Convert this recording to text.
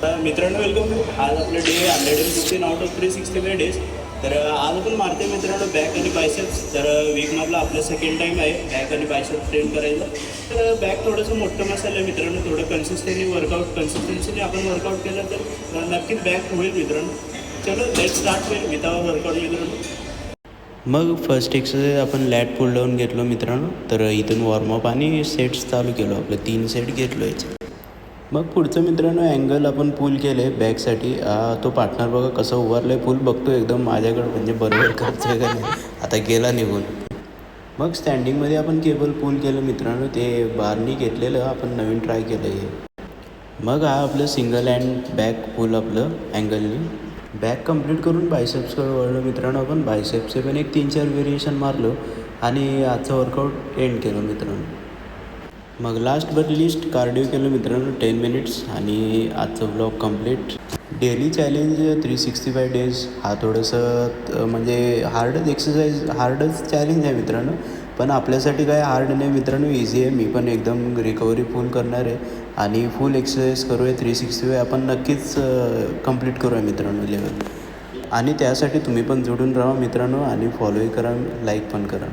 मित्रांनो welcome to आज आपलं डे 115 आउट ऑफ 365 डेज. तर आज आपण मारते मित्रांनो बॅक आणि बायसेप्स. तर वीकमधला आपलं सेकंड टाईम आहे बॅक आणि बायसेप्स ट्रेन करायचं. तर बॅक थोडंसं मोठं मसाला आहे मित्रांनो, थोडं कन्सिस्टन्सीने आपण वर्कआउट केलं तर नक्कीच बॅक होईल मित्रांनो. चलो लेट स्टार्ट होईल विथआउट वर्कआउट मित्रांनो. मग फर्स्ट एक्सरसाइज आपण लॅट पुल डाऊन घेतलो मित्रांनो. तर इथून वॉर्मअप आणि सेट्स चालू केलो, आपलं 3 सेट घेतलो याचे. मग पुढचं मित्रांनो अँगल आपण पुल केले बॅकसाठी. तो पार्टनर बघा कसं उभारलं आहे, पुल बघतो एकदम माझ्याकडं, म्हणजे बरोबर करतो आहे का नाही. आता गेला निघून. मग स्टँडिंगमध्ये आपण केबल पुल केलं मित्रांनो, ते बारनी घेतलेलं आपण नवीन ट्राय केलं आहे. मग आपलं सिंगल हँड बॅक पुल आपलं अँगलनी बॅक कंप्लीट करून बायसेप्सकडे वळलो मित्रांनो. आपण बायसेप्सचे पण एक 3-4 व्हेरिएशन मारलो आणि आजचं वर्कआउट एंड केलं मित्रांनो. मग लास्ट बट लिस्ट कार्डिओ केलं मित्रांनो 10 मिनिट्स आणि आजचं blog complete. Daily challenge 365 days हा थोडंसं म्हणजे हार्डच चॅलेंज आहे मित्रांनो. पण आपल्यासाठी काय हार्ड नाही मित्रांनो, इझी आहे. मी पण एकदम रिकव्हरी फुल करणार आहे आणि फुल एक्सरसाइज करूया 365 आपण नक्कीच कंप्लीट करूया मित्रांनो लेवल. आणि त्यासाठी तुम्ही पण जोडून राहा मित्रांनो आणि फॉलोही करा, लाईक पण करा.